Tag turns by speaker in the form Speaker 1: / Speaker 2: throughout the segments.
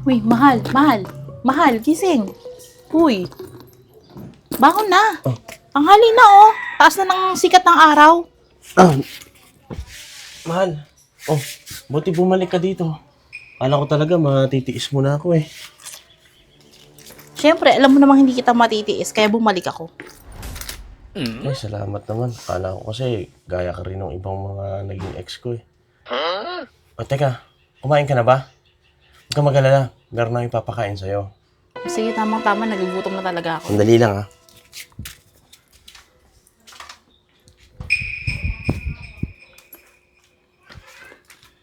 Speaker 1: Uy, mahal, mahal. Mahal, gising. Uy, bangon na.
Speaker 2: Oh.
Speaker 1: Tanghali na oh. Taas na ng sikat ng araw.
Speaker 2: Ah, mahal. Oh, buti bumalik ka dito. Kala ko talaga matitiis mo na ako eh.
Speaker 1: Siyempre, alam mo namang hindi kita matitiis, kaya bumalik ako.
Speaker 2: Ay, salamat naman. Kala ko kasi gaya ka rin ng ibang mga naging ex ko eh. O teka, kumain ka na ba? Huwag ka mag-alala. Meron na ipapakain sa'yo.
Speaker 1: Sige, tamang-tama, nagugutom na talaga ako.
Speaker 2: Sandali lang ha.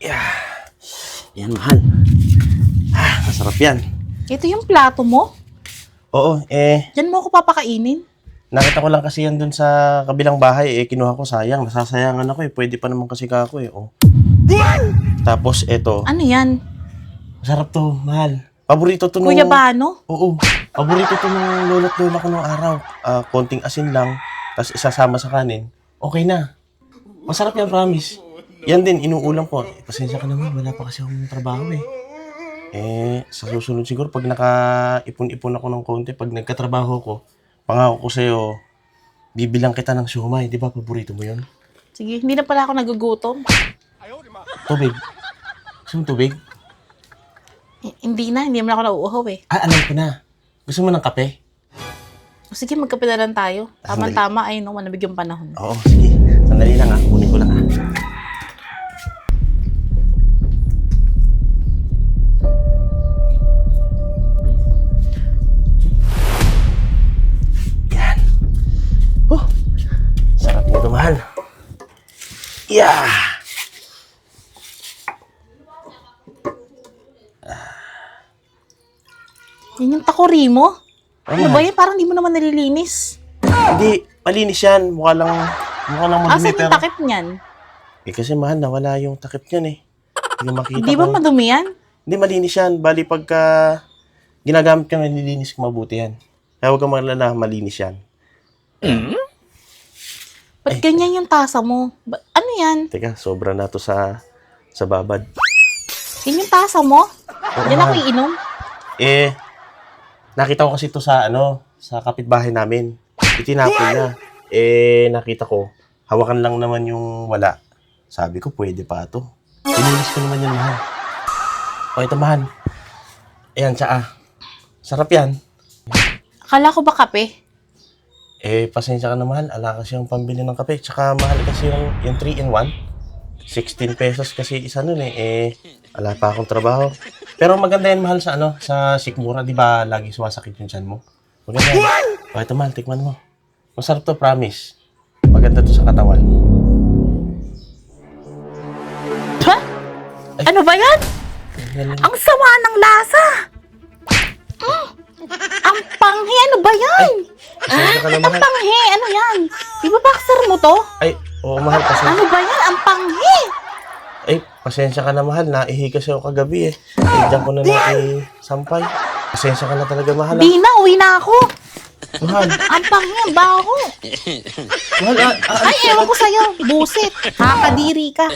Speaker 2: Yeah. Yan, mahal. Masarap yan.
Speaker 1: Ito yung plato mo?
Speaker 2: Oo,
Speaker 1: Diyan mo ako papakainin?
Speaker 2: nakita ko lang kasi yan dun sa kabilang bahay kinuha ko, sayang. Nasasayangan ako pwede pa naman kasi kako oh. Tapos eto,
Speaker 1: Ano yan?
Speaker 2: masarap to, mahal. Paborito to nung...
Speaker 1: Kuya Bano?
Speaker 2: Oo, paborito to nung lolo't lola ko nung araw. Konting asin lang, tapos isasama sa kanin. Okay na. Masarap yan, promise. Yan din, inuulam ko. Pasensya ka naman, wala pa kasi akong trabaho sa susunod siguro, pag nakaipon-ipon ako ng konti, pag nagkatrabaho ko, pangako ko sa'yo, bibilang kita ng siomai. Di ba, paborito mo yun?
Speaker 1: Sige, hindi na pala ako nagugutom.
Speaker 2: Tubig. Gusto mo tubig?
Speaker 1: Hindi naman ako nauuhaw eh.
Speaker 2: Alam ko na. Gusto mo ng kape?
Speaker 1: O sige, magkape na lang tayo. Tama-tama ay no, manabig yung panahon.
Speaker 2: Oo, sige. Sandali lang kunin ko lang Yan. Sarap nito, mahal. Yeah!
Speaker 1: Yan yung takori mo? Ano
Speaker 2: Mahal.
Speaker 1: ba yan? Parang di mo naman nalilinis.
Speaker 2: Hindi, malinis yan. Mukha lang madumi.
Speaker 1: Asan yung takip niyan?
Speaker 2: Kasi mahal, nawala yung takip niyan Hindi makita
Speaker 1: Di ba
Speaker 2: ko.
Speaker 1: madumi yan?
Speaker 2: Hindi, malinis yan. Bali, pagka ginagamit ka, nililinis ko mabuti yan. Kaya huwag kang malala, malinis yan.
Speaker 1: Ba't ganyan yung tasa mo? Ano yan?
Speaker 2: Teka, sobra na to sa babad.
Speaker 1: Yan yung tasa mo? Yan ako
Speaker 2: mahal.
Speaker 1: iinom?
Speaker 2: Nakita ko kasi to sa sa kapitbahay namin. Itinapon niya. Nakita ko, hawakan lang naman yung wala. Sabi ko, pwede pa to. Pinilis ko naman yan, mahal. O, ito, mahal. Ayan, tsaa. Sarap yan.
Speaker 1: Akala ko ba kape?
Speaker 2: Pasensya ka na, mahal. Ala kasi yung pambili ng kape. Tsaka mahal kasi yung 3-in-1. 16 pesos kasi isa nun ala pa akong trabaho. Pero maganda yan, mahal, sa sikmura. Di ba lagi sumasakit yung tiyan mo? Maganda yan. O, ito, mahal, tikman mo. Masarap to, promise. Maganda to sa katawan.
Speaker 1: Ha? Ano ba yan? Ang sama ng lasa! Ang panghi! Ano ba yan?
Speaker 2: Pasensya ka na,
Speaker 1: Ang
Speaker 2: mahal.
Speaker 1: panghi! Ano yan? Di ba boxer mo to?
Speaker 2: Ay, oo, mahal, pasensya.
Speaker 1: Ano ba yan? Ang panghi!
Speaker 2: Pasensya ka na, mahal. Naihi kasi ako kagabi diyan ko na sampay. Pasensya ka na talaga, mahal.
Speaker 1: Di na, uwi na ako.
Speaker 2: Mahal.
Speaker 1: Ang panghi, ang baho.
Speaker 2: Mahal,
Speaker 1: Ay, ewan ko sa'yo. Busit. Kakadiri ka.